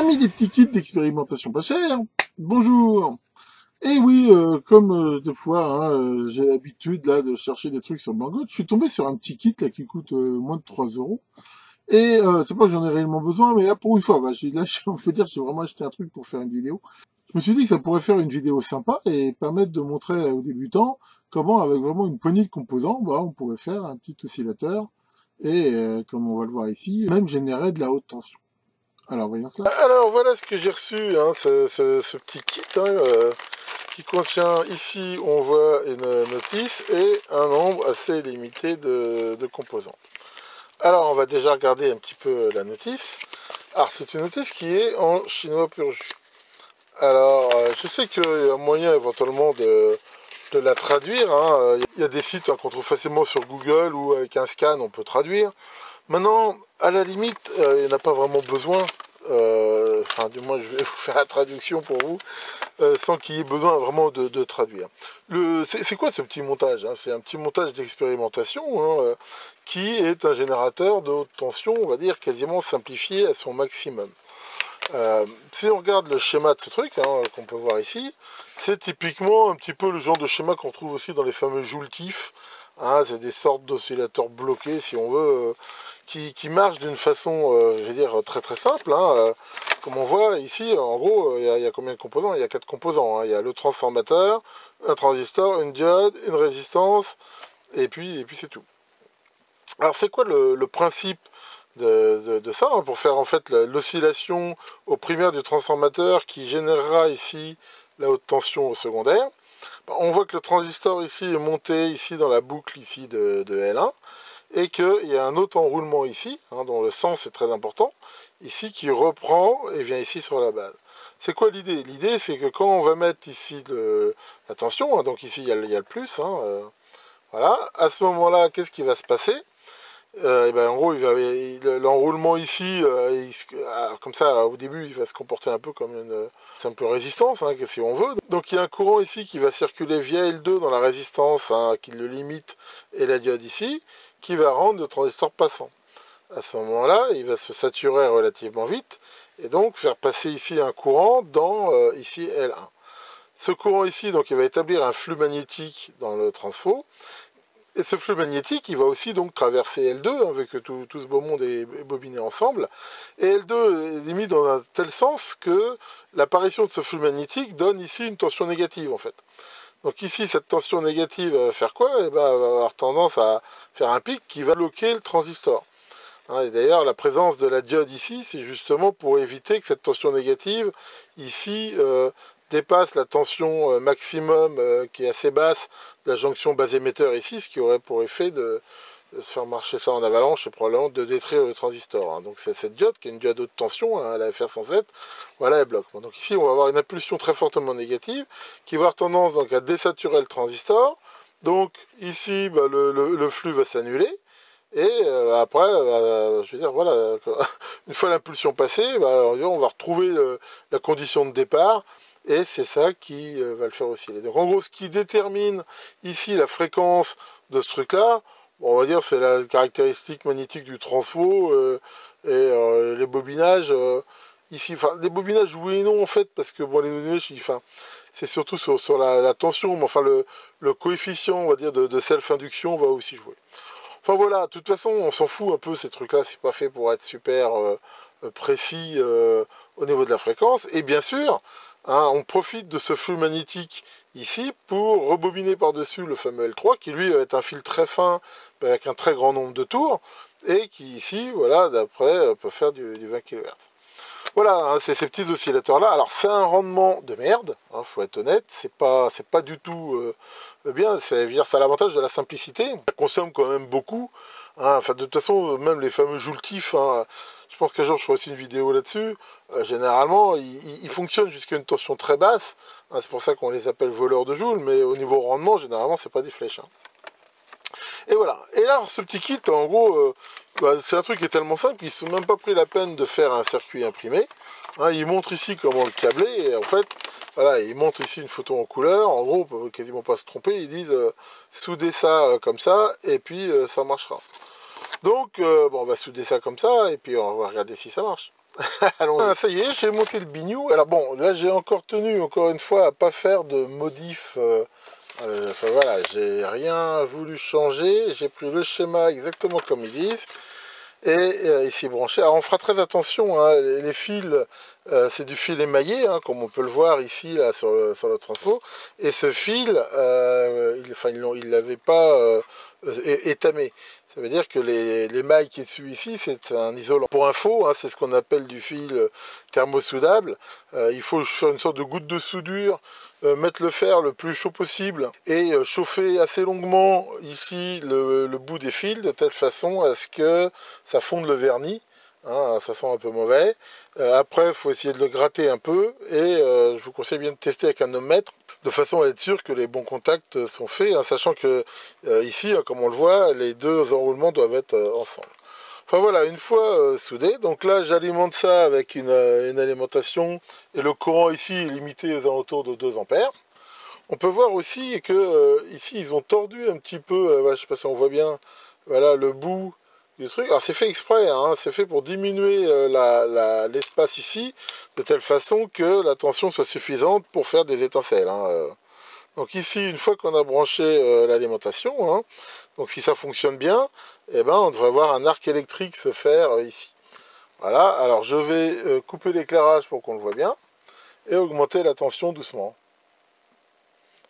Amis des petits kits d'expérimentation pas cher, bonjour. Et oui, comme des fois, hein, j'ai l'habitude là de chercher des trucs sur Banggood, je suis tombé sur un petit kit là qui coûte moins de 3 euros. Et c'est pas que j'en ai réellement besoin, mais là pour une fois, on peut dire que j'ai vraiment acheté un truc pour faire une vidéo. Je me suis dit que ça pourrait faire une vidéo sympa et permettre de montrer aux débutants comment, avec vraiment une poignée de composants, on pourrait faire un petit oscillateur et, comme on va le voir ici, même générer de la haute tension. Alors, voyons cela. Alors, voilà ce que j'ai reçu, hein, ce petit kit, hein, qui contient, ici, on voit une notice et un nombre assez limité de composants. Alors, on va déjà regarder un petit peu la notice. Alors, c'est une notice qui est en chinois pur jus. Alors, je sais qu'il y a moyen éventuellement de la traduire. Hein. Il y a des sites, hein, qu'on trouve facilement sur Google ou avec un scan, on peut traduire. Maintenant, à la limite, il n'y en a pas vraiment besoin. Enfin, du moins, je vais vous faire la traduction pour vous, sans qu'il y ait besoin vraiment de traduire. C'est quoi ce petit montage, hein? C'est un petit montage d'expérimentation, hein, qui est un générateur de haute tension, on va dire, quasiment simplifié à son maximum. Si on regarde le schéma de ce truc, hein, qu'on peut voir ici, c'est typiquement un petit peu le genre de schéma qu'on trouve aussi dans les fameux joultifs. Hein, c'est des sortes d'oscillateurs bloqués, si on veut, qui marchent d'une façon, je vais dire, très très simple. Hein, comme on voit ici, en gros, il y a combien de composants? Il y a 4 composants. Hein. Il y a le transformateur, un transistor, une diode, une résistance, et puis c'est tout. Alors c'est quoi le principe de ça, hein, pour faire en fait l'oscillation au primaire du transformateur qui générera ici la haute tension au secondaire? On voit que le transistor ici est monté ici dans la boucle ici de L1 et qu'il y a un autre enroulement ici, hein, dont le sens est très important, ici qui reprend et vient ici sur la base. C'est quoi l'idée? L'idée, c'est que quand on va mettre ici la tension, hein, donc ici il y a le plus, hein, voilà, à ce moment-là, qu'est-ce qui va se passer? Et ben, en gros, l'enroulement ici, comme ça, au début, il va se comporter un peu comme une simple résistance, hein, si on veut. Donc il y a un courant ici qui va circuler via L2 dans la résistance, hein, qui le limite, et la diode ici, qui va rendre le transistor passant. À ce moment-là, il va se saturer relativement vite, et donc faire passer ici un courant dans ici L1. Ce courant ici, donc, il va établir un flux magnétique dans le transfo. Et ce flux magnétique, il va aussi donc traverser L2, hein, avec tout ce beau monde est bobiné ensemble. Et L2 est mis dans un tel sens que l'apparition de ce flux magnétique donne ici une tension négative, en fait. Donc ici, cette tension négative va faire quoi? Eh ben, elle va avoir tendance à faire un pic qui va bloquer le transistor. Hein, et d'ailleurs, la présence de la diode ici, c'est justement pour éviter que cette tension négative, ici, dépasse la tension maximum qui est assez basse de la jonction base-émetteur ici, ce qui aurait pour effet de faire marcher ça en avalanche et probablement de détruire le transistor. Hein. Donc c'est cette diode qui est une diode haute tension, hein, la FR107, voilà, elle bloque. Bon, donc ici on va avoir une impulsion très fortement négative qui va avoir tendance donc à désaturer le transistor. Donc ici le flux va s'annuler. Et après, je veux dire, voilà, une fois l'impulsion passée, on va retrouver la condition de départ, et c'est ça qui va le faire osciller. Donc en gros, ce qui détermine ici la fréquence de ce truc-là, bon, on va dire c'est la caractéristique magnétique du transfo, et les bobinages, ici, enfin, des bobinages oui et non en fait, parce que bon, les bobinages, enfin, c'est surtout sur la tension, mais enfin le coefficient, on va dire, de self-induction va aussi jouer. Enfin voilà, de toute façon, on s'en fout un peu, ces trucs-là, c'est pas fait pour être super précis au niveau de la fréquence. Et bien sûr, hein, on profite de ce flux magnétique ici pour rebobiner par-dessus le fameux L3, qui lui va être un fil très fin, avec un très grand nombre de tours, et qui ici, voilà, d'après, peut faire du 20 kHz. Voilà, hein, c'est ces petits oscillateurs-là. Alors, c'est un rendement de merde, hein, faut être honnête. C'est pas du tout bien. Ça a l'avantage de la simplicité. Ça consomme quand même beaucoup. Hein. Enfin, de toute façon, même les fameux joultifs, hein, je pense qu'un jour je ferai aussi une vidéo là-dessus. Généralement, ils fonctionnent jusqu'à une tension très basse. Hein, c'est pour ça qu'on les appelle voleurs de joules. Mais au niveau rendement, généralement, c'est pas des flèches. Hein. Et voilà. Et là, ce petit kit, en gros, c'est un truc qui est tellement simple qu'ils ne se sont même pas pris la peine de faire un circuit imprimé. Hein, ils montrent ici comment le câbler, et en fait, voilà, ils montrent ici une photo en couleur. En gros, on peut quasiment pas se tromper. Ils disent soudez ça comme ça, et puis ça marchera. Donc, bon, on va souder ça comme ça, et puis on va regarder si ça marche. Alors, ça y est, j'ai monté le bignou. Alors bon, là j'ai encore tenu, encore une fois, à pas faire de modif. Enfin voilà, j'ai rien voulu changer. J'ai pris le schéma exactement comme ils disent. Et ici branché. Alors on fera très attention, hein, les fils, c'est du fil émaillé, hein, comme on peut le voir ici là, sur le transfo. Et ce fil, il l'avait pas étamé. Ça veut dire que l'émail qui est dessus ici, c'est un isolant. Pour info, hein, c'est ce qu'on appelle du fil thermosoudable. Il faut faire une sorte de goutte de soudure, mettre le fer le plus chaud possible et chauffer assez longuement ici le bout des fils de telle façon à ce que ça fonde le vernis. Hein, ça sent un peu mauvais. Après, il faut essayer de le gratter un peu et je vous conseille bien de tester avec un ohmmètre de façon à être sûr que les bons contacts sont faits, hein, sachant que ici, hein, comme on le voit, les deux enroulements doivent être ensemble. Enfin voilà, une fois soudé, donc là j'alimente ça avec une alimentation et le courant ici est limité aux alentours de 2 ampères. On peut voir aussi que ici ils ont tordu un petit peu, je sais pas si on voit bien, voilà le bout du truc. Alors c'est fait exprès, hein, c'est fait pour diminuer l'espace ici, de telle façon que la tension soit suffisante pour faire des étincelles. Hein. Donc ici, une fois qu'on a branché l'alimentation, hein, donc si ça fonctionne bien, eh ben, on devrait voir un arc électrique se faire ici. Voilà, alors je vais couper l'éclairage pour qu'on le voit bien, et augmenter la tension doucement.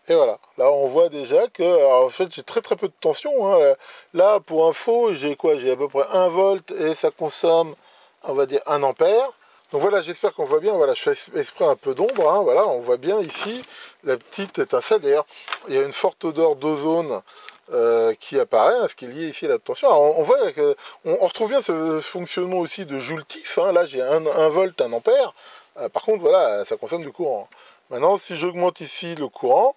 Et voilà, là on voit déjà que, alors, en fait j'ai très peu de tension, hein. Là pour info, j'ai quoi? J'ai à peu près 1 volt et ça consomme, on va dire 1 ampère. Donc voilà, j'espère qu'on voit bien, voilà, je fais exprès un peu d'ombre, hein, voilà, on voit bien ici la petite étincelle. D'ailleurs, il y a une forte odeur d'ozone qui apparaît, hein, ce qui est lié ici à la tension. Alors, on voit que on retrouve bien ce fonctionnement aussi de joule-tif, hein. Là j'ai 1 volt, 1 ampère. Par contre, voilà, ça consomme du courant. Maintenant, si j'augmente ici le courant,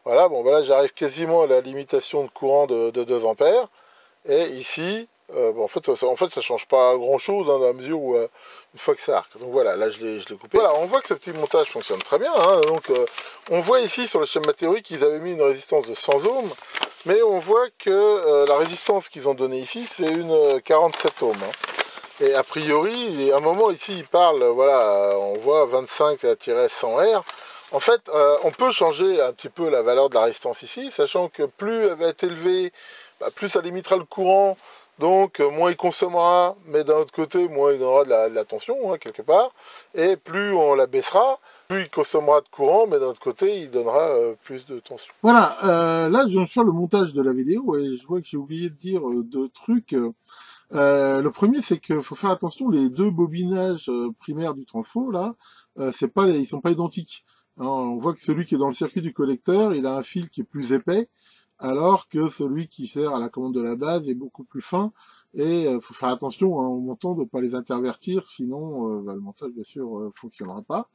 voilà, bon, ben là j'arrive quasiment à la limitation de courant de 2 ampères. Et ici, bon, en fait, ça change pas grand-chose, hein, dans la mesure où, une fois que ça arc. Donc voilà, là je l'ai coupé. Voilà, on voit que ce petit montage fonctionne très bien. Hein, donc, on voit ici sur le schéma théorique qu'ils avaient mis une résistance de 100 ohms. Mais on voit que la résistance qu'ils ont donnée ici, c'est une 47 ohms. Hein. Et a priori, à un moment ici, ils parlent, voilà, on voit 25-100 R. En fait, on peut changer un petit peu la valeur de la résistance ici, sachant que plus elle va être élevée, plus ça limitera le courant, donc moins il consommera, mais d'un autre côté, moins il aura de la tension, hein, quelque part, et plus on la baissera, plus il consommera de courant, mais d'un autre côté, il donnera plus de tension. Voilà, là je viens de faire le montage de la vidéo, et je vois que j'ai oublié de dire 2 trucs. Le premier, c'est qu'il faut faire attention, les 2 bobinages primaires du transfo, là, ils sont pas identiques. Hein, on voit que celui qui est dans le circuit du collecteur, il a un fil qui est plus épais, alors que celui qui sert à la commande de la base est beaucoup plus fin. Et faut faire attention, hein, au montant de ne pas les intervertir, sinon le montage bien sûr fonctionnera pas.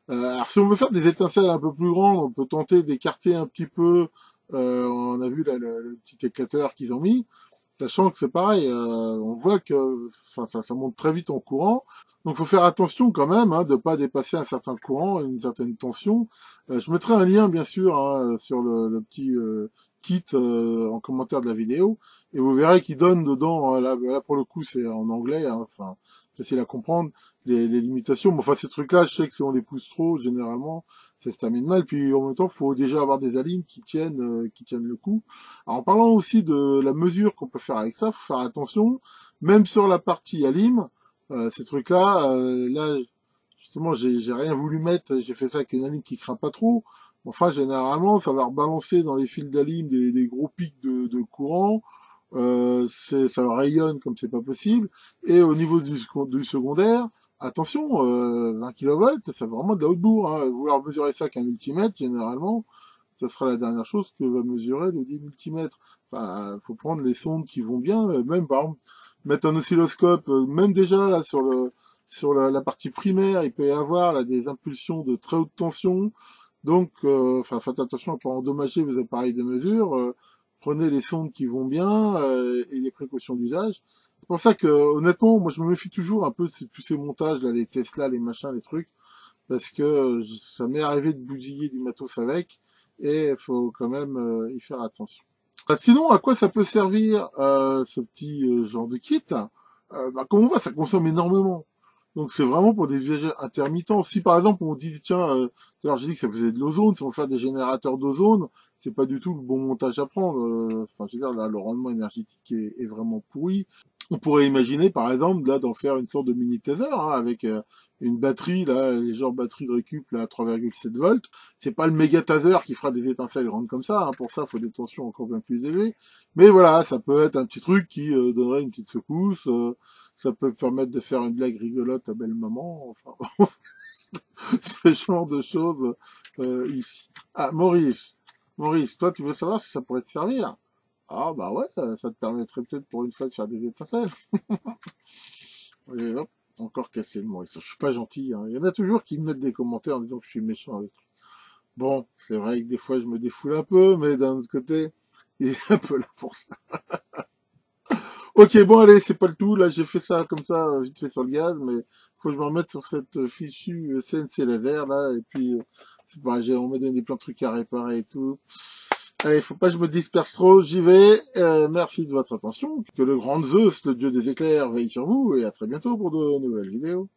Alors si on veut faire des étincelles un peu plus grandes, on peut tenter d'écarter un petit peu. On a vu là, le petit éclateur qu'ils ont mis, sachant que c'est pareil, on voit que ça monte très vite en courant. Donc faut faire attention quand même, hein, de pas dépasser un certain courant, une certaine tension. Je mettrai un lien bien sûr, hein, sur le petit kit en commentaire de la vidéo, et vous verrez qu'il donne dedans, hein, là pour le coup c'est en anglais, hein, enfin facile à comprendre, les limitations. Mais enfin ces trucs-là, je sais que si on les pousse trop, généralement ça se termine mal. Puis en même temps, il faut déjà avoir des alimes qui tiennent le coup. Alors, en parlant aussi de la mesure qu'on peut faire avec ça, faut faire attention, même sur la partie alim. Ces trucs-là, là, justement, j'ai rien voulu mettre, j'ai fait ça avec une alim qui craint pas trop. Enfin, généralement, ça va rebalancer dans les fils d'alim des gros pics de courant. Ça rayonne comme c'est pas possible. Et au niveau du secondaire, attention, 20 kV, c'est vraiment de la haute bourre. Hein. Vouloir mesurer ça avec un multimètre, généralement, ça sera la dernière chose que va mesurer le 10 multimètres. Enfin, faut prendre les sondes qui vont bien, même par exemple, mettre un oscilloscope, même déjà là sur la partie primaire, il peut y avoir là des impulsions de très haute tension. Donc, enfin, faites attention à ne pas endommager vos appareils de mesure. Prenez les sondes qui vont bien et les précautions d'usage. C'est pour ça que, honnêtement, moi je me méfie toujours un peu de tous ces montages là, les Tesla, les machins, les trucs, parce que ça m'est arrivé de bousiller du matos avec, et il faut quand même y faire attention. Sinon, à quoi ça peut servir ce petit genre de kit? Comme on voit, ça consomme énormément. Donc c'est vraiment pour des usages intermittents. Si par exemple on dit tiens, alors j'ai dit que ça faisait de l'ozone, si on veut faire des générateurs d'ozone, c'est pas du tout le bon montage à prendre. Enfin, je veux dire là, le rendement énergétique est vraiment pourri. On pourrait imaginer par exemple là d'en faire une sorte de mini taser hein, avec une batterie là, les genres batterie de récup là à 3,7 volts. C'est pas le méga taser qui fera des étincelles grandes comme ça. Hein. Pour ça, il faut des tensions encore bien plus élevées. Mais voilà, ça peut être un petit truc qui donnerait une petite secousse. Ça peut permettre de faire une blague rigolote à belle maman, enfin, ce genre de choses ici. Ah, Maurice, toi, tu veux savoir si ça pourrait te servir? Ah, bah ouais, ça te permettrait peut-être pour une fois de faire des étincelles. Et hop, encore cassé le Maurice. Je suis pas gentil, hein. Il y en a toujours qui me mettent des commentaires en disant que je suis méchant avec lui. Bon, c'est vrai que des fois je me défoule un peu, mais d'un autre côté, il est un peu là pour ça. Ok, bon, allez, c'est pas le tout. Là, j'ai fait ça comme ça, vite fait sur le gaz, mais faut que je me remette sur cette fichue CNC laser, là, et puis, c'est pas, on m'a donné plein de trucs à réparer et tout. Allez, faut pas que je me disperse trop, j'y vais. Merci de votre attention. Que le grand Zeus, le dieu des éclairs, veille sur vous, et à très bientôt pour de nouvelles vidéos.